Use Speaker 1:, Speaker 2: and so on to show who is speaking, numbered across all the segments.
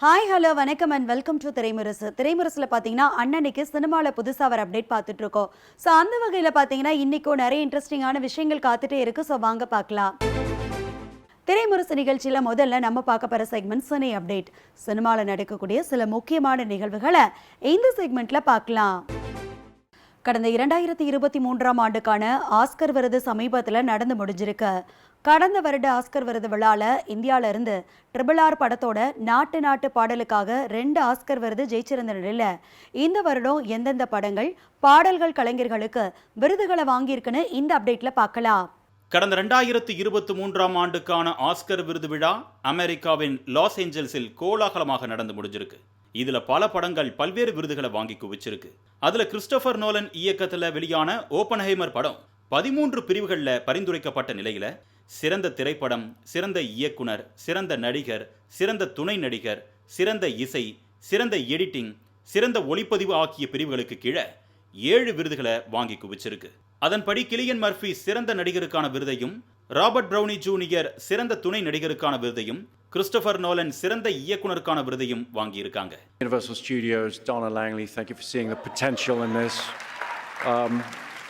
Speaker 1: Hi hello வணக்கம் and welcome to Thiraimurasu. திரைமுரசில் பார்த்தீங்கன்னா அண்ணனுக்கு சினிமாவில் புதுசாக வர அப்டேட் பார்த்துட்டு இருக்கோம். ஸோ அந்த வகையில் பார்த்தீங்கன்னா இன்றைக்கும் நிறைய இன்ட்ரெஸ்டிங்கான விஷயங்கள் காத்துட்டே இருக்குது. ஸோ வாங்க பார்க்கலாம். திரைமுரசு நிகழ்ச்சியில் முதல்ல நம்ம பார்க்க போகிற செக்மெண்ட் சினி அப்டேட். சினிமாவில் நடக்கக்கூடிய சில முக்கியமான நிகழ்வுகளை இந்த செக்மெண்ட்டில் பார்க்கலாம். கடந்த 2023ஆம் ஆண்டுக்கான ஆஸ்கர் விருது சமீபத்தில் நடந்து முடிஞ்சிருக்கு. கடந்த வருட ஆஸ்கர் விருது விழாவில் இந்தியாவிலிருந்து RRR படத்தோட நாட்டு பாடலுக்காக 2 ஆஸ்கர் விருது ஜெயிச்சிருந்த நிலையில் இந்த வருடம் எந்தெந்த படங்கள் பாடல்கள் கலைஞர்களுக்கு விருதுகளை வாங்கியிருக்குன்னு இந்த அப்டேட்ல பார்க்கலாம்.
Speaker 2: கடந்த 2023ஆம் ஆண்டுக்கான ஆஸ்கர் விருது விழா அமெரிக்காவின் லாஸ் ஏஞ்சல்ஸில் கோலாகலமாக நடந்து முடிஞ்சிருக்கு. இதுல பல படங்கள் பல்வேறு விருதுகளை வாங்கி குவிச்சிருக்கு. அதுல கிறிஸ்டோபர் நோலன் இயக்கத்துல வெளியான ஓப்பன்ஹைமர் படம் 13 பிரிவுகள்ல பரிந்துரைக்கப்பட்ட நிலையில சிறந்த திரைப்படம், சிறந்த இயக்குனர், சிறந்த நடிகர், சிறந்த துணை நடிகர், சிறந்த இசை, சிறந்த எடிட்டிங், சிறந்த ஒளிப்பதிவு ஆகிய பிரிவுகளுக்கு கீழே 7 விருதுகளை வாங்கி குவிச்சிருக்கு. அதன்படி கிலியன் மர்ஃபி சிறந்த நடிகருக்கான விருதையும், ராபர்ட் ட்ரௌனி ஜூனியர் சிறந்த துணை நடிகருக்கான விருதையும், கிறிஸ்டோபர் நோலன் சிறந்த இயக்குனருக்கான விருதையும் வாங்கியிருக்காங்க.
Speaker 3: Universal Studios, Donna Langley, thank you for seeing the potential in this.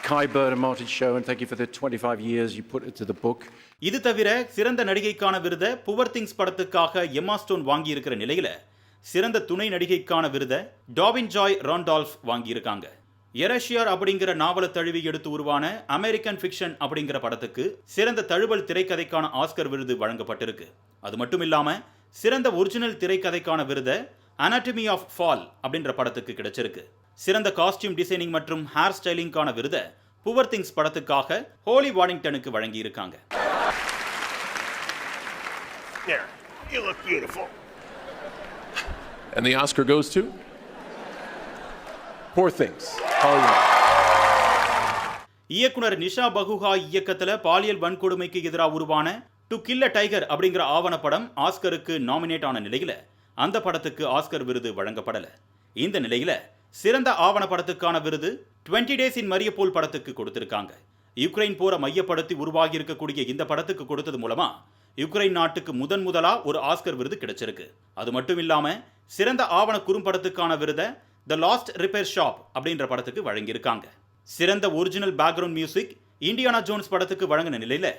Speaker 3: Kai Bird and Martin Sherwin, thank you for the 25 years you put into the book.
Speaker 2: இது தவிர சிறந்த நடிகைக்கான விருதை புவர் திங்ஸ் படத்துக்காக எம்மா ஸ்டோன் வாங்கியிருக்கிற நிலையில சிறந்த துணை நடிகைக்கான விருதை டாவின் ஜாய் ராண்டால்ஃப் வாங்கியிருக்காங்க. எரஷியார் அப்படிங்கிற நாவலை தழுவி எடுத்து உருவான அமெரிக்கன் ஃபிக்ஷன் அப்படிங்கிற படத்துக்கு சிறந்த தழுவல் திரைக்கதைக்கான ஆஸ்கர் விருது வழங்கப்பட்டிருக்கு. அது மட்டும் இல்லாம சிறந்த ஒரிஜினல் திரைக்கதைக்கான விருதை அனாட்டமி ஆஃப் ஃபால் அப்படின்ற படத்துக்கு கிடைச்சிருக்கு. சிறந்த காஸ்டியூம் டிசைனிங் மற்றும் ஹேர் ஸ்டைலிங்கான விருதை புவர் திங்ஸ் படத்துக்காக ஹோலி வாடிங்டனுக்கு வழங்கியிருக்காங்க.
Speaker 4: There, you look beautiful.
Speaker 5: And the Oscar goes to?
Speaker 4: Poor things. Hollywood.
Speaker 2: இயக்குனர் நிஷா பகுஹா இயக்கத்துல பாலியல் வன்கொடுமைக்கு எதிராக உருவான டு கில் அ டைகர் அப்படிங்கிற ஆவணப்படம் ஆஸ்கருக்கு நாமினேட் ஆன நிலையில அந்த படத்துக்கு ஆஸ்கர் விருது வழங்கப்படல. இந்த நிலையில சிறந்த ஆவண படத்துக்கான விருது 20 Days in Mariupol படத்துக்கு கொடுத்திருக்காங்க. யுக்ரைன் போரை மையப்படுத்தி உருவாகி இருக்கக்கூடிய இந்த படத்துக்கு கொடுத்தது மூலமா யுக்ரைன் நாட்டுக்கு முதலா ஒரு ஆஸ்கர் விருது கிடைச்சிருக்கு. அது மட்டும் இல்லாம சிறந்த ஆவண குறும்படத்துக்கான விருதை த லாஸ்ட் ரிப்பேர் ஷாப் அப்படின்ற படத்துக்கு வழங்கியிருக்காங்க. சிறந்த original background music Indiana Jones படத்துக்கு வழங்கின நிலையில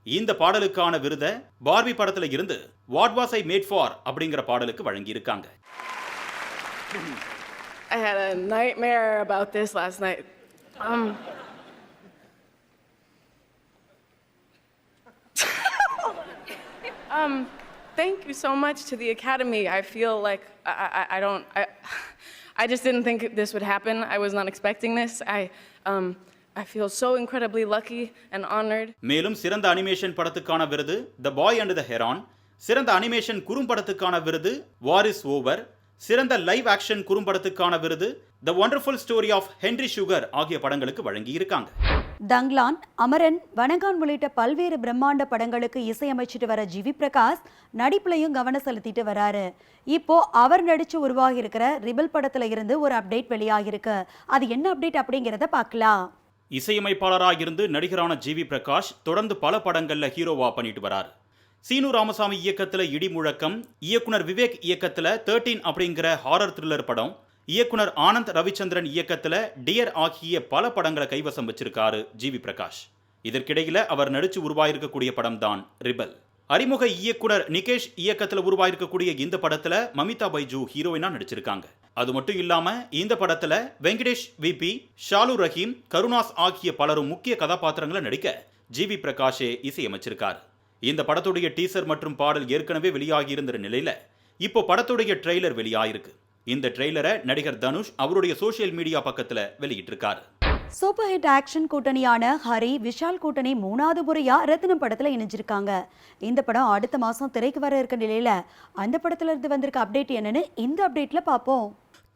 Speaker 2: இந்த பாடலுக்கான விருதை பார்பி படத்துல இருந்து what was I made for அப்படிங்கிற பாடலுக்கு வழங்கியிருக்காங்க.
Speaker 6: I had a nightmare about this last night. Thank you so much to the Academy. I feel like I just didn't think this would happen. I was not expecting this. I feel so incredibly lucky and honored.
Speaker 2: மேலும் சிறந்த animation படத்துக்கான விருது the boy and the heron, சிறந்த animation குறும்படத்துக்கான விருது war is over, சிறந்த live action குறும்படத்துக்கான விருது the wonderful story of Henry Sugar ஆகிய படங்களுக்கு வழங்கியிருக்காங்க.
Speaker 1: தங்லான், அமரன், வணங்கான் உள்ளிட்ட பல்வேறு பிரம்மாண்ட படங்களுக்கு இசையமைச்சிட்டு வர ஜிவி பிரகாஷ் நடிப்புலையும் கவனம் செலுத்திட்டு வராரு. இப்போ அவர் நடிச்சு உருவாகி இருக்கிற ரிபல் படத்துல இருந்து ஒரு அப்டேட் வெளியாகிருக்கு. அது என்ன அப்டேட் அப்படிங்கிறத பார்க்கலாம்.
Speaker 2: இசையமைப்பாளராக இருந்து நடிகரான ஜிவி பிரகாஷ் தொடர்ந்து பல படங்கள்ல ஹீரோவா பண்ணிட்டு வராரு. சீனு ராமசாமி இயக்கத்துல இடி முழக்கம், இயக்குனர் விவேக் இயக்கத்துல 13 அப்படிங்கிற ஹாரர் த்ரில்லர் படம், இயக்குனர் ஆனந்த் ரவிச்சந்திரன் இயக்கத்துல டியர் ஆகிய பல படங்களை கைவசம் வச்சிருக்காரு ஜிவி பிரகாஷ். இதற்கிடையில அவர் நடிச்சு உருவாயிருக்கக்கூடிய படம் தான் ரிபல். அறிமுக இயக்குனர் நிகேஷ் இயக்கத்துல உருவாயிருக்கக்கூடிய இந்த படத்துல மமிதா பைஜு ஹீரோயினா நடிச்சிருக்காங்க. அது மட்டும் இல்லாம இந்த படத்துல வெங்கடேஷ் விபி, ஷாலு ரஹீம், கருணாஸ் ஆகிய பலரும் முக்கிய கதாபாத்திரங்களை நடிக்க ஜிவி பிரகாஷே இசையமைச்சிருக்காரு. இந்த படத்துடைய டீசர் மற்றும் பாடல் ஏற்கனவே வெளியாகி இருந்த நிலையில இப்போ படத்துடைய ட்ரெய்லர் வெளியாயிருக்கு. இந்த ட்ரெய்லரை நடிகர் தனுஷ் அவருடைய சோசியல் மீடியா பக்கத்துல வெளியிட்டிருக்காரு.
Speaker 1: சூப்பர் ஹிட் ஆக்ஷன் கூட்டணியான ஹரி விஷால் கூட்டணி 3வது முறையா ரத்னம் படத்துல இணைஞ்சிருக்காங்க. இந்த படம் அடுத்த மாசம் திரைக்கு வர இருக்க நிலையில அந்த படத்துல இருந்து வந்திருக்க அப்டேட் என்னன்னு இந்த அப்டேட்ல பார்ப்போம்.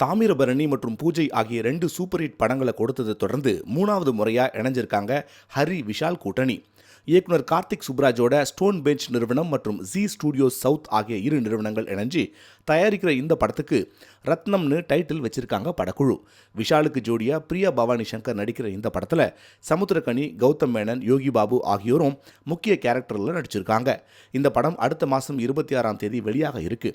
Speaker 7: தாமிரபரணி மற்றும் பூஜை ஆகிய 2 சூப்பர் ஹிட் படங்களை கொடுத்ததை தொடர்ந்து 3வது முறையா இணைஞ்சிருக்காங்க ஹரி விஷால் கூட்டணி. இயக்குனர் கார்த்திக் சுப்ராஜோட ஸ்டோன் பெஞ்ச் நிறுவனம் மற்றும் ஜி ஸ்டுடியோஸ் சவுத் ஆகிய இரு நிறுவனங்கள் இணைஞ்சு தயாரிக்கிற இந்த படத்துக்கு ரத்னம்னு டைட்டில் வச்சிருக்காங்க படக்குழு. விஷாலுக்கு ஜோடியா பிரியா பவானி சங்கர் நடிக்கிற இந்த படத்தில் சமுத்திரக்கனி, கௌதம் மேனன், யோகி பாபு ஆகியோரும் முக்கிய கேரக்டரில் நடிச்சிருக்காங்க. இந்த படம் அடுத்த மாதம் 26ஆம் தேதி வெளியாக இருக்கு.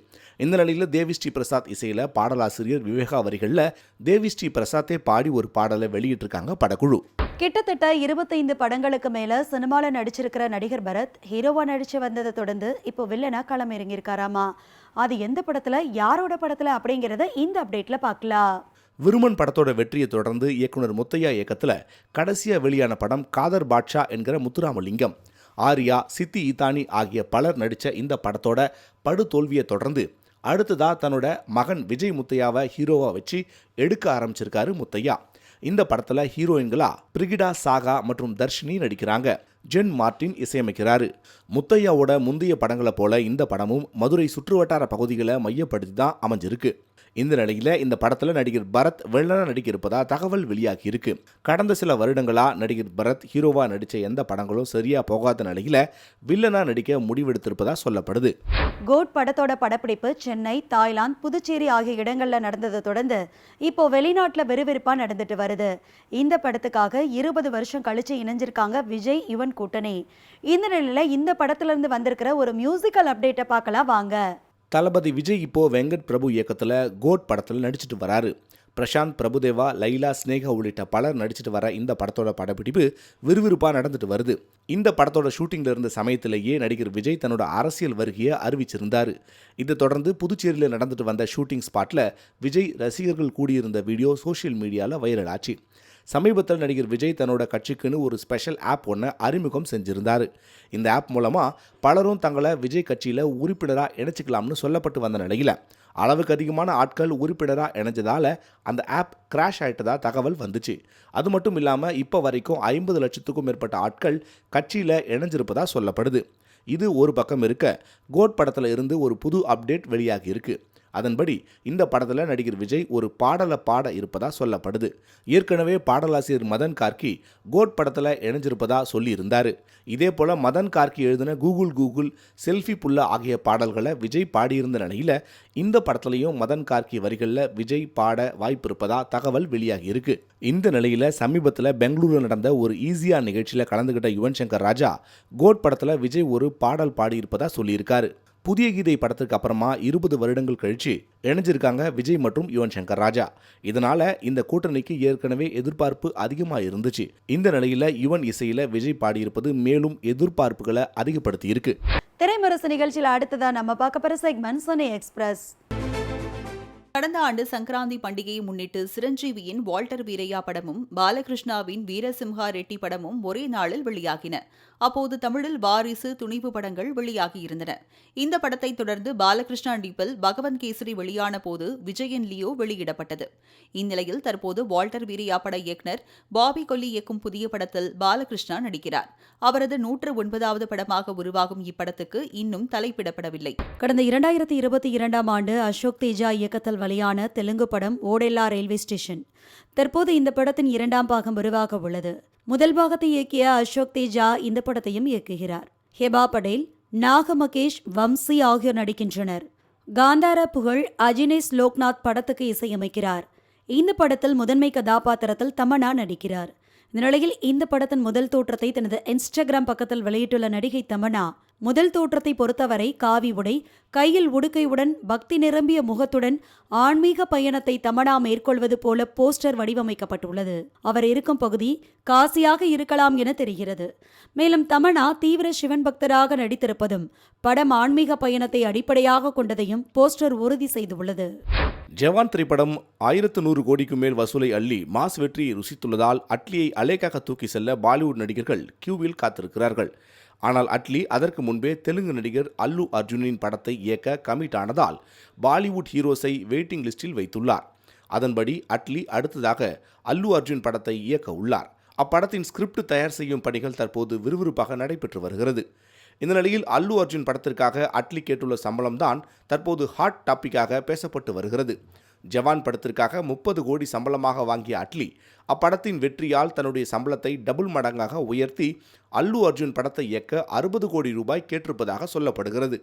Speaker 7: இந்த நிலையில் தேவி ஸ்ரீ பிரசாத் இசையில் பாடலாசிரியர் விவேகா வரிகளில் தேவி ஸ்ரீ பிரசாத்தே பாடி ஒரு பாடலை வெளியிட்டிருக்காங்க படக்குழு.
Speaker 1: கிட்டத்தட்ட 25 படங்களுக்கு மேல சினிமால நடிச்சிருக்கிற நடிகர் பரத் ஹீரோவா நடிச்சு வந்ததை தொடர்ந்து இப்போ வில்லனா களம் இறங்கியிருக்காராமா. அது எந்த படத்துல, யாரோட படத்துல அப்படிங்கறத இந்த அப்டேட்ல பார்க்கலாம்.
Speaker 7: விருமன் படத்தோட வெற்றியை தொடர்ந்து இயக்குனர் முத்தையா இயக்கத்தில் கடைசியா வெளியான படம் காதர் பாட்ஷா என்கிற முத்துராமலிங்கம். ஆர்யா, சித்தி ஈத்தானி ஆகிய பலர் நடித்த இந்த படத்தோட படு தோல்வியை தொடர்ந்து அடுத்ததா தன்னோட மகன் விஜய் முத்தையாவை ஹீரோவா வச்சு எடுக்க ஆரம்பிச்சிருக்காரு முத்தையா. இந்த படத்தில் ஹீரோயின்களா பிரிகிடா சாகா மற்றும் தர்ஷினி நடிக்கிறாங்க. Gen Martin இசையமைக்கிறாரு. முத்தையாவோட முந்தைய படங்களை போல இந்த படமும் மதுரை சுற்றுவட்டார பகுதிகளை மையப்படுத்தி தான் அமைஞ்சிருக்கு. இந்த நிலையில் இந்த படத்தில் நடிகர் பரத் வில்லனா நடிக்க இருப்பதா தகவல் வெளியாகி இருக்கு. கடந்த சில வருடங்களா நடிகர் பரத் ஹீரோவா நடித்த எந்த படங்களும் சரியா போகாத நிலையில் வில்லனா நடிக்க முடிவெடுத்திருப்பதா சொல்லப்படுது.
Speaker 1: கோட் படத்தோட படப்பிடிப்பு சென்னை, தாய்லாந்து, புதுச்சேரி ஆகிய இடங்கள்ல நடந்ததை தொடர்ந்து இப்போ வெளிநாட்டுல விறுவிறுப்பா நடந்துட்டு வருது. இந்த படத்துக்காக 20 வருஷம் கழிச்சு இணைஞ்சிருக்காங்க விஜய் யுவன் கூட்டணி. இந்த நிலையில இந்த படத்துல இருந்து வந்திருக்கிற ஒரு மியூசிக்கல் அப்டேட்டை பார்க்கலாம் வாங்க.
Speaker 7: தளபதி விஜய் இப்போ வெங்கட் பிரபு இயக்கத்தில் கோட் படத்தில் நடிச்சிட்டு வராரு. பிரசாந்த், பிரபுதேவா, லைலா, ஸ்னேகா உள்ளிட்ட பலர் நடிச்சிட்டு வர இந்த படத்தோட படப்பிடிப்பு விறுவிறுப்பாக நடந்துட்டு வருது. இந்த படத்தோட ஷூட்டிங்கில் இருந்த சமயத்திலேயே நடிகர் விஜய் தன்னோட அரசியல் வருகையை அறிவிச்சிருந்தார். இதை தொடர்ந்து புதுச்சேரியில் நடந்துட்டு வந்த ஷூட்டிங் ஸ்பாட்டில் விஜய் ரசிகர்கள் கூடியிருந்த வீடியோ சோஷியல் மீடியாவில் வைரல் ஆச்சு. சமீபத்தில் நடிகர் விஜய் தன்னோட கட்சிக்குன்னு ஒரு ஸ்பெஷல் ஆப் ஒன்று அறிமுகம் செஞ்சிருந்தார். இந்த ஆப் மூலமாக பலரும் தங்களை விஜய் கட்சியில் உறுப்பினராக இணைச்சிக்கலாம்னு சொல்லப்பட்டு வந்த நிலையில் அளவுக்கு அதிகமான ஆட்கள் உறுப்பினராக இணைஞ்சதால் அந்த ஆப் கிராஷ் ஆகிட்டதா தகவல் வந்துச்சு. அது மட்டும் இல்லாமல் இப்போ வரைக்கும் 50 லட்சத்துக்கும் மேற்பட்ட ஆட்கள் கட்சியில் இணைஞ்சிருப்பதா சொல்லப்படுது. இது ஒரு பக்கம் இருக்க, கோட் படத்தில் இருந்து ஒரு புது அப்டேட் வெளியாகி இருக்கு. அதன்படி இந்த படத்தில் நடிகர் விஜய் ஒரு பாடலை பாட இருப்பதா சொல்லப்படுது. ஏற்கனவே பாடலாசிரியர் மதன் கார்கி கோட் படத்தில் இணைஞ்சிருப்பதா சொல்லியிருந்தார். இதே போல் மதன் கார்கி எழுதின கூகுள், செல்ஃபி புல்லா ஆகிய பாடல்களை விஜய் பாடியிருந்த நிலையில் இந்த படத்துலையும் மதன் கார்கி வரிகளில் விஜய் பாட வாய்ப்பு இருப்பதா தகவல் வெளியாகி இருக்கு. இந்த நிலையில் சமீபத்தில் பெங்களூரில் நடந்த ஒரு ஈஸியா நிகழ்ச்சியில் கலந்துகிட்ட யுவன் சங்கர் ராஜா கோட் படத்தில் விஜய் ஒரு பாடல் பாடியிருப்பதா சொல்லியிருக்காரு. புதிய கீதை படத்துக்கு அப்புறமா 20 வருடங்கள் கழிச்சு இணைஞ்சிருக்காங்க விஜய் மற்றும் யுவன் சங்கர் ராஜா. இதனால இந்த கூட்டணிக்கு ஏற்கனவே எதிர்பார்ப்பு அதிகமாக இருந்துச்சு. இந்த நிலையில யுவன் இசையில விஜய் பாடியிருப்பது மேலும் எதிர்பார்ப்புகளை அதிகப்படுத்தி இருக்கு.
Speaker 1: திரைமரசு நிகழ்ச்சியில் அடுத்ததா நம்ம பார்க்க போற செக்மெண்ட் சனி எக்ஸ்பிரஸ்.
Speaker 8: கடந்த ஆண்டு சங்கராந்தி பண்டிகையை முன்னிட்டு சிரஞ்சீவியின் வால்டர் வீரையா படமும் பாலகிருஷ்ணாவின் வீரசிம்ஹா ரெட்டி படமும் ஒரே நாளில் வெளியாகின. அப்போது தமிழில் வாரிசு, துணிவு படங்கள் வெளியாகியிருந்தன. இந்த படத்தை தொடர்ந்து பாலகிருஷ்ணா நடிப்பில் பகவந்த் கேசரி வெளியான போது விஜயின் லியோ வெளியிடப்பட்டது. இந்நிலையில் தற்போது வால்டர் வீரையா பட இயக்குனர் பாபி கொல்லி இயக்கும் புதிய படத்தில் பாலகிருஷ்ணா நடிக்கிறார். அவரது 109வது படமாக உருவாகும் இப்படத்துக்கு இன்னும் தலைப்பிடப்படவில்லை.
Speaker 1: கடந்த 2022ஆம் ஆண்டு அசோக் தேஜா இயக்கத்தில் வெளியான தெலுங்கு படம் ஓடெல்லா ரயில்வே ஸ்டேஷன். தற்போது இந்த படத்தின் 2ஆம் பாகம் உருவாக உள்ளது. முதல் பாகத்தை இயக்கிய அசோக் தேஜா இந்த படத்தையும் இயக்குகிறார். ஹெபா படேல், நாக மகேஷ், வம்சி ஆகியோர் நடிக்கின்றனர். காந்தார புகழ் அஜினேஷ் லோக்நாத் படத்துக்கு இசையமைக்கிறார். இந்த படத்தில் முதன்மை கதாபாத்திரத்தில் தமன்னா நடிக்கிறார். இந்த நிலையில் இந்த படத்தின் முதல் தோற்றத்தை தனது இன்ஸ்டாகிராம் பக்கத்தில் வெளியிட்டுள்ள நடிகை தமன்னா, முதல் தோற்றத்தை பொறுத்தவரை காவி உடை, கையில் உடுக்கையுடன் பக்தி நிரம்பிய முகத்துடன் ஆன்மீக பயணத்தை தமன்னா மேற்கொள்வது போல போஸ்டர் வடிவமைக்கப்பட்டுள்ளது. அவர் இருக்கும் பகுதி காசியாக இருக்கலாம் என தெரிகிறது. மேலும் தமன்னா தீவிர சிவன் பக்தராக நடித்திருப்பதும் படம் ஆன்மீக பயணத்தை அடிப்படையாக கொண்டதையும் போஸ்டர் உறுதி செய்துள்ளது.
Speaker 7: ஜவான் திரைப்படம் 1100 கோடிக்கு மேல் வசூலை அள்ளி மாஸ் வெற்றியை ருசித்துள்ளதால் அட்லியை அலேக்காக தூக்கி செல்ல பாலிவுட் நடிகர்கள் கியூவில் காத்திருக்கிறார்கள். ஆனால் அட்லி அதற்கு முன்பே தெலுங்கு நடிகர் அல்லு அர்ஜுனின் படத்தை இயக்க கமிட் ஆனதால் பாலிவுட் ஹீரோஸை வெயிட்டிங் லிஸ்டில் வைத்துள்ளார். அதன்படி அட்லி அடுத்ததாக அல்லு அர்ஜுன் படத்தை இயக்க உள்ளார். அப்படத்தின் ஸ்கிரிப்ட் தயார் செய்யும் பணிகள் தற்போது விறுவிறுப்பாக நடைபெற்று வருகிறது. இந்த நிலையில் அல்லு அர்ஜுன் படத்திற்காக அட்லி கேட்டுள்ள சம்பளம் தான் தற்போது ஹாட் டாப்பிக்காக பேசப்பட்டு வருகிறது. ஜவான் படத்திற்காக 30 கோடி சம்பளமாக வாங்கிய அட்லி அப்படத்தின் வெற்றியால் தன்னுடைய சம்பளத்தை டபுள் மடங்காக உயர்த்தி அல்லு அர்ஜுன் படத்தை இயக்க 60 கோடி ரூபாய் கேட்டிருப்பதாக சொல்லப்படுகிறது.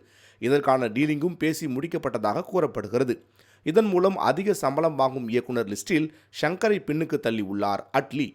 Speaker 7: இதற்கான டீலிங்கும் பேசி முடிக்கப்பட்டதாக கூறப்படுகிறது. இதன் மூலம் அதிக சம்பளம் வாங்கும் இயக்குனர் லிஸ்டில் ஷங்கரை பின்னுக்கு தள்ளி உள்ளார் அட்லி.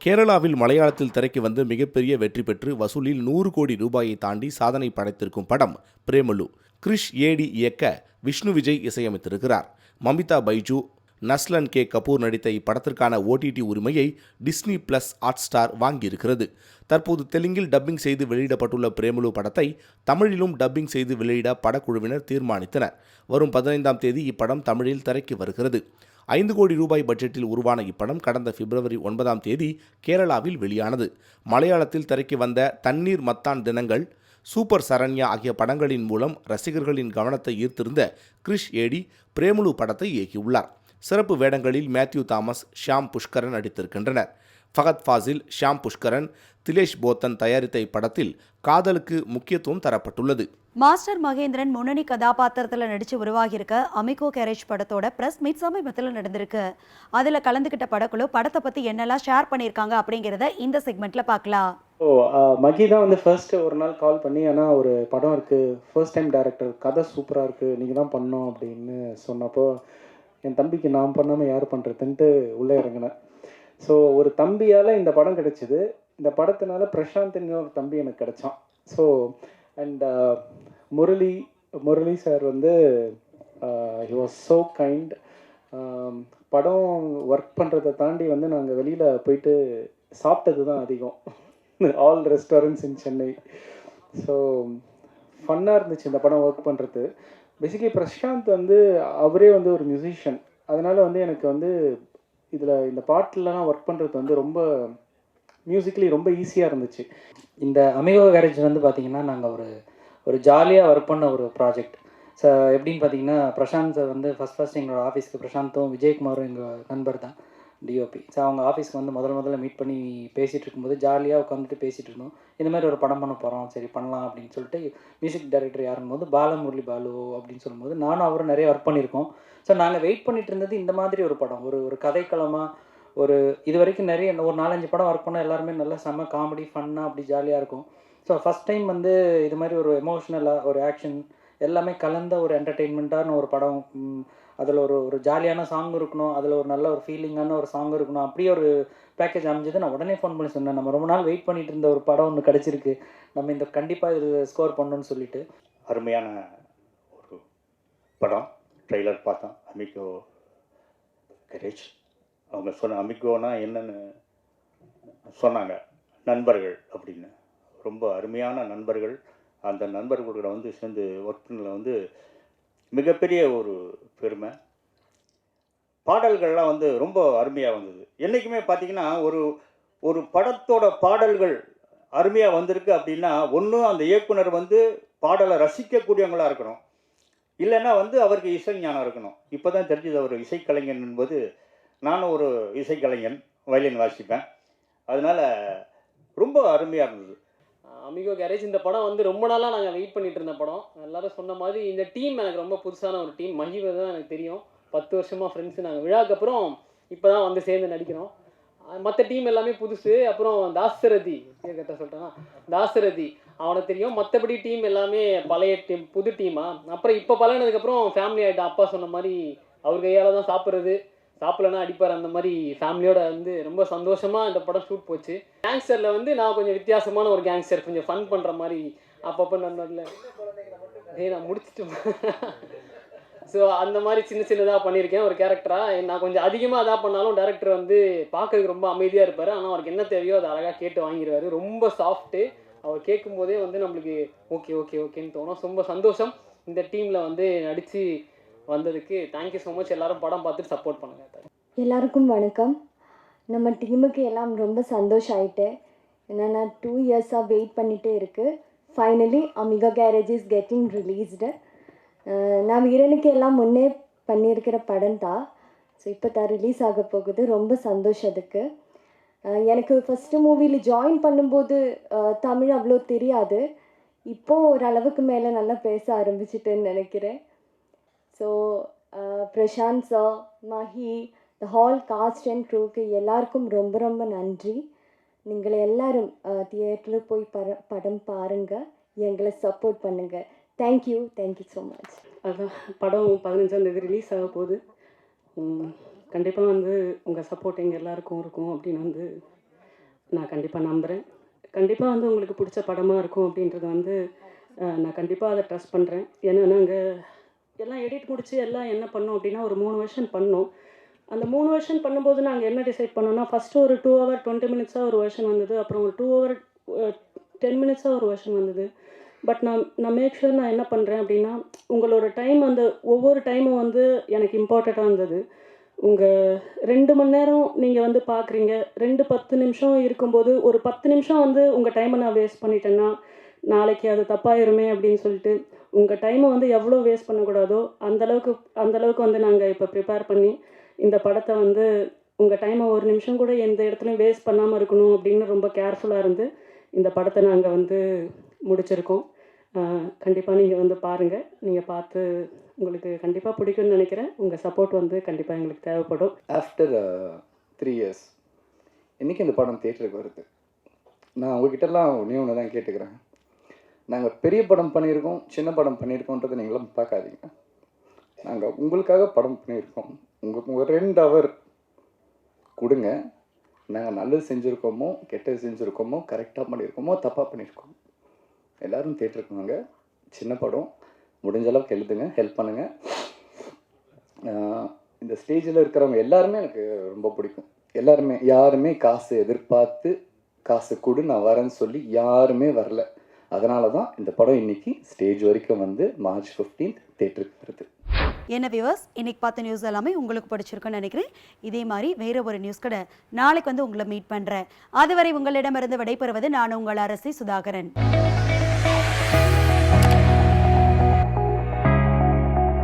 Speaker 7: கேரளாவில் மலையாளத்தில் திரைக்கு வந்து மிகப்பெரிய வெற்றி பெற்று வசூலில் 100 கோடி ரூபாயை தாண்டி சாதனை படைத்திருக்கும் படம் பிரேமலு. கிரிஷ் ஏடி இயக்க விஷ்ணு விஜய் இசையமைத்திருக்கிறார். மமிதா பைஜு, நஸ்லன் கே கபூர் நடித்த இப்படத்திற்கான ஓடிடி உரிமையை டிஸ்னி பிளஸ் ஹாட்ஸ்டார் வாங்கியிருக்கிறது. தற்போது தெலுங்கில் டப்பிங் செய்து வெளியிடப்பட்டுள்ள பிரேமலு படத்தை தமிழிலும் டப்பிங் செய்து வெளியிட படக்குழுவினர் தீர்மானித்தனர். வரும் 15ஆம் தேதி இப்படம் தமிழில் திரைக்கு வருகிறது. 5 கோடி ரூபாய் பட்ஜெட்டில் உருவான இப்படம் கடந்த பிப்ரவரி 9ஆம் தேதி கேரளாவில் வெளியானது. மலையாளத்தில் திரைக்கு வந்த தண்ணீர் மத்தான் தினங்கள், சூப்பர் சரண்யா ஆகிய படங்களின் மூலம் ரசிகர்களின் கவனத்தை ஈர்த்திருந்த கிரிஷ் ஏடி பிரேமலு படத்தை இயக்கியுள்ளார். சிறப்பு வேடங்களில் மேத்யூ தாமஸ், ஷியாம் புஷ்கரன் நடித்திருக்கின்றனர். ஃபகத் ஃபாசில், ஷியாம் புஷ்கரன், திலேஷ் போத்தன் தயாரித்த இப்படத்தில் காதலுக்கு முக்கியத்துவம் தரப்பட்டுள்ளது.
Speaker 1: மாஸ்டர் மகேந்திரன் முன்னணி கதாபாத்திரத்தில் நடிச்சு உருவாகியிருக்க அமிகோ கேரேஜ் படத்தோட பிரஸ் மீட் சமீபத்தில் நடந்திருக்கு. அதில் கலந்துக்கிட்ட படக்குழு படத்தை பற்றி என்னெல்லாம் ஷேர் பண்ணியிருக்காங்க அப்படிங்கிறத இந்த செக்மெண்ட்ல பார்க்கலாம்.
Speaker 9: மகி தான் வந்து ஃபர்ஸ்ட் ஒரு நாள் கால் பண்ணி, ஆனால் ஒரு படம் இருக்குது, ஃபர்ஸ்ட் டைம் டைரக்டர், கதை சூப்பராக இருக்குது, நீங்கள் தான் பண்ணோம் அப்படின்னு சொன்னப்போ என் தம்பிக்கு நான் பண்ணாமல் யார் பண்ணுறதுன்ட்டு உள்ளே இறங்கினேன். ஸோ ஒரு தம்பியால் இந்த படம் கிடைச்சிது. இந்த படத்தினால பிரசாந்த்னு ஒரு தம்பி எனக்கு கிடைச்சான். ஸோ அண்ட் முரளி சார் வந்து ஹி வாஸ் ஸோ கைண்ட். படம் ஒர்க் பண்ணுறதை தாண்டி வந்து நாங்கள் வெளியில் போயிட்டு சாப்பிட்டது தான் அதிகம். ஆல் ரெஸ்டாரண்ட்ஸ் இன் சென்னை. ஸோ ஃபன்னாக இருந்துச்சு இந்த படம் ஒர்க் பண்ணுறது. பேசிக்கலி பிரசாந்த் வந்து அவரே வந்து ஒரு மியூசிஷியன். அதனால் வந்து எனக்கு வந்து இதில் இந்த பாட்டிலலாம் ஒர்க் பண்ணுறது வந்து ரொம்ப மியூசிக்கலி ரொம்ப ஈஸியாக இருந்துச்சு.
Speaker 10: இந்த அமிகோ கேரேஜ் வந்து பார்த்திங்கன்னா நாங்கள் ஒரு ஜாலியாக ஒர்க் பண்ண ஒரு ப்ராஜெக்ட். ஸோ எப்படின்னு பார்த்தீங்கன்னா பிரசாந்த் சார் வந்து ஃபஸ்ட் எங்களோட ஆஃபீஸ்க்கு பிரசாந்தும் விஜயகுமாரும் எங்கள் நண்பர் தான் டிஓபி. ஸோ அவங்க ஆஃபீஸ்க்கு வந்து முதல்ல மீட் பண்ணி பேசிகிட்டு இருக்கும்போது ஜாலியாக உட்காந்துட்டு பேசிகிட்டு இருந்தோம். இந்த மாதிரி ஒரு படம் பண்ண போகிறோம், சரி பண்ணலாம் அப்படின்னு சொல்லிட்டு மியூசிக் டைரக்டர் யாருங்கும்போது பாலமுரளி பாலு அப்படின்னு சொல்லும்போது நானும் அவரும் நிறைய ஒர்க் பண்ணியிருக்கோம். ஸோ நாங்கள் வெயிட் பண்ணிட்டு இருந்தது இந்த மாதிரி ஒரு படம், ஒரு கதைக்களமாக இது வரைக்கும் நிறைய ஒரு 4-5 படம் ஒர்க் பண்ணால் எல்லாருமே நல்லா செம்ம காமெடி ஃபன்னாக அப்படி ஜாலியாக இருக்கும். ஸோ ஃபஸ்ட் டைம் வந்து இது மாதிரி ஒரு எமோஷ்னலாக ஒரு ஆக்ஷன் எல்லாமே கலந்த ஒரு என்டர்டெயின்மெண்ட்டான ஒரு படம். அதில் ஒரு ஜாலியான சாங் இருக்கணும், அதில் ஒரு நல்ல ஒரு ஃபீலிங்கான ஒரு சாங் இருக்கணும், அப்படியே ஒரு பேக்கேஜ் அமைஞ்சது. நான் உடனே ஃபோன் பண்ணி சொன்னேன், நம்ம ரொம்ப நாள் வெயிட் பண்ணிட்டு இருந்த ஒரு படம் ஒன்று கிடச்சிருக்கு, நம்ம இந்த கண்டிப்பாக இது ஸ்கோர் பண்ணணும்னு சொல்லிட்டு.
Speaker 11: அருமையான ஒரு படம். ட்ரெய்லர் பார்த்தோம். Amigo garage. அவங்க சொன்ன அமிகோனா என்னன்னு சொன்னாங்க, நண்பர்கள் அப்படின்னு. ரொம்ப அருமையான நண்பர்கள். அந்த நண்பர்களோட வந்து சேர்ந்து ஒர்க் பண்ணல வந்து மிகப்பெரிய ஒரு பெருமை. பாடல்கள்லாம் வந்து ரொம்ப அருமையாக வந்தது. என்றைக்குமே பார்த்திங்கன்னா ஒரு படத்தோட பாடல்கள் அருமையாக வந்திருக்கு அப்படின்னா ஒன்று அந்த இயக்குனர் வந்து பாடலை ரசிக்கக்கூடியவங்களாக இருக்கணும், இல்லைன்னா வந்து அவருக்கு இசை ஞானம் இருக்கணும். இப்போ தான் தெரிஞ்சது அவர் இசைக்கலைஞன் என்பது. நானும் ஒரு இசைக்கலைஞன், வயலின் வாசிப்பேன். அதனால் ரொம்ப அருமையாக இருந்தது.
Speaker 12: அமிகோ கேரேஜ் இந்த படம் வந்து ரொம்ப நாளாக நாங்கள் வெயிட் பண்ணிட்டு இருந்த படம். எல்லாரும் சொன்ன மாதிரி இந்த டீம் எனக்கு ரொம்ப புதுசான ஒரு டீம். மகிவை தான் எனக்கு தெரியும், 10 வருஷமாக ஃப்ரெண்ட்ஸு. நாங்கள் விழாக்கு அப்புறம் இப்போ தான் வந்து சேர்ந்து நடிக்கிறோம். மற்ற டீம் எல்லாமே புதுசு. அப்புறம் தாசரதி கேட்ட சொல்லிட்டேன்னா தாசரதி அவனை தெரியும். மற்றபடி டீம் எல்லாமே பழைய டீம், புது டீமாக. அப்புறம் இப்போ பழகினதுக்கப்புறம் ஃபேமிலி ஆகிட்டான். அப்பா சொன்ன மாதிரி அவர் கையால் தான் சாப்பிட்றது, சாப்பிடலன்னா அடிப்பார். அந்த மாதிரி ஃபேமிலியோட வந்து ரொம்ப சந்தோஷமாக இந்த படம் ஷூட் போச்சு. கேங்ஸ்டரில் வந்து நான் கொஞ்சம் வித்தியாசமான ஒரு கேங்ஸ்டர், கொஞ்சம் ஃபன் பண்ணுற மாதிரி அப்பப்போ நன்னதில் நான் முடிச்சுட்டு ஸோ அந்த மாதிரி சின்னதாக பண்ணியிருக்கேன் ஒரு கேரக்டராக. நான் கொஞ்சம் அதிகமாக அதாக பண்ணாலும் டேரக்டர் வந்து பார்க்கறதுக்கு ரொம்ப அமைதியாக இருப்பார். ஆனால் அவருக்கு என்ன தேவையோ அதை அழகாக கேட்டு வாங்கிடுவார். ரொம்ப சாஃப்ட்டு. அவர் கேட்கும்போதே வந்து நம்மளுக்கு ஓகேன்னு தோணும். ரொம்ப சந்தோஷம் இந்த டீமில் வந்து நடித்து வந்ததுக்கு. Thank you so much. எல்லாரும் படம் பார்த்துட்டு சப்போர்ட் பண்ணுங்கள்.
Speaker 13: எல்லாருக்கும் வணக்கம். நம்ம டீமுக்கு எல்லாம் ரொம்ப சந்தோஷம் ஆகிட்டு. என்னென்னா 2 இயர்ஸாக வெயிட் பண்ணிகிட்டே இருக்குது. Finally amigo garage is getting released. நான் வீரனுக்கு எல்லாம் முன்னே பண்ணியிருக்கிற படம் தான். ஸோ இப்போ தான் ரிலீஸ் ஆக போகுது. ரொம்ப சந்தோஷம் அதுக்கு. எனக்கு ஃபஸ்ட்டு மூவியில் ஜாயின் பண்ணும்போது தமிழ் அவ்வளோ தெரியாது. இப்போது ஓரளவுக்கு மேலே நல்லா பேச ஆரம்பிச்சிட்டேன்னு நினைக்கிறேன். So Prashanth sir, Mahi, the whole cast and க்ரூக்கு எல்லாருக்கும் ரொம்ப ரொம்ப நன்றி. நீங்கள் எல்லாரும் தியேட்டரில் போய் படம் பாருங்கள், எங்களை சப்போர்ட் பண்ணுங்கள். Thank you so much.
Speaker 14: அதான் படம் 15ஆம் தேதி ரிலீஸ் ஆக போகுது. கண்டிப்பாக வந்து உங்கள் சப்போர்ட் எங்கள் எல்லாருக்கும் இருக்கும் அப்படின்னு வந்து நான் கண்டிப்பாக நம்புகிறேன். கண்டிப்பாக வந்து உங்களுக்கு பிடிச்ச படமாக இருக்கும் அப்படின்றது வந்து நான் கண்டிப்பாக அதை ட்ரஸ்ட் பண்ணுறேன். ஏன்னா நாங்கள் எல்லாம் எடிட் முடித்து எல்லாம் என்ன பண்ணோம் அப்படின்னா ஒரு 3 வெர்ஷன் பண்ணோம். அந்த 3 வெர்ஷன் பண்ணும்போது நாங்கள் என்ன டிசைட் பண்ணோம்னா, ஃபஸ்ட்டு ஒரு 2 hour 20 minutes ஒரு வெர்ஷன் வந்தது. அப்புறம் ஒரு 2 hour 10 minutes ஒரு வெர்ஷன் வந்தது. பட் நான் மேக் ஷூர் நான் என்ன பண்ணுறேன் அப்படின்னா, உங்களோட டைம் அந்த ஒவ்வொரு டைமும் வந்து எனக்கு இம்பார்ட்டண்ட்டாக இருந்தது. உங்கள் 2 மணி நேரம் நீங்கள் வந்து பார்க்குறீங்க, 10 நிமிஷம் இருக்கும்போது ஒரு 10 நிமிஷம் வந்து உங்கள் டைமை நான் வேஸ்ட் பண்ணிட்டேன்னா நாளைக்கு அது தப்பாயிருமே அப்படின்னு சொல்லிட்டு உங்கள் டைமை வந்து எவ்வளோ வேஸ்ட் பண்ணக்கூடாதோ அந்தளவுக்கு வந்து நாங்கள் இப்போ ப்ரிப்பேர் பண்ணி இந்த படத்தை வந்து உங்கள் டைமை ஒரு நிமிஷம் கூட எந்த இடத்துலையும் வேஸ்ட் பண்ணாமல் இருக்கணும் அப்படின்னு ரொம்ப கேர்ஃபுல்லாக இருந்து இந்த படத்தை நாங்கள் வந்து முடிச்சிருக்கோம். கண்டிப்பாக நீங்கள் வந்து பாருங்கள். நீங்கள் பார்த்து உங்களுக்கு கண்டிப்பாக பிடிக்கும்னு நினைக்கிறேன். உங்கள் சப்போர்ட் வந்து கண்டிப்பாக எங்களுக்கு தேவைப்படும்.
Speaker 15: ஆஃப்டர் 3 years இன்றைக்கி இந்த படம் தியேட்டருக்கு வருது. நான் உங்ககிட்டலாம் ஒன்று தான் கேட்டுக்கிறேன். நாங்கள் பெரிய படம் பண்ணியிருக்கோம், சின்ன படம் பண்ணியிருக்கோன்றதை நீங்களும் பார்க்காதீங்க. நாங்கள் உங்களுக்காக படம் பண்ணியிருக்கோம். உங்கள் 2 hour கொடுங்க. நாங்கள் நல்லது செஞ்சுருக்கோமோ கெட்டது செஞ்சுருக்கோமோ கரெக்டாக பண்ணியிருக்கோமோ தப்பாக பண்ணியிருக்கோம். எல்லோரும் தியேட்டருக்கு வாங்க. சின்ன படம், முடிஞ்ச அளவுக்கு எழுதுங்க, ஹெல்ப் பண்ணுங்கள். இந்த ஸ்டேஜில் இருக்கிறவங்க எல்லாருமே எனக்கு ரொம்ப பிடிக்கும். யாருமே காசு எதிர்பார்த்து காசு கொடு நான் வரேன்னு சொல்லி யாருமே வரல. அதனால தான் இந்த படம் இன்னைக்கு ஸ்டேஜ் வரைக்கும் வந்து March 15th தியேட்டருக்கு வருது.
Speaker 1: என்ன வியூவர்ஸ், இன்னைக்கு பார்த்த நியூஸ் எல்லாமே உங்களுக்கு பிடிச்சிருக்குன்னு நினைக்கிறேன். இதே மாதிரி வேற ஒரு நியூஸ் கூட நாளைக்கு வந்து உங்களை மீட் பண்ணுறேன். அதுவரை உங்களிடமிருந்து விடைபெறுவது நான் உங்கள் அரசி சுதாகரன்.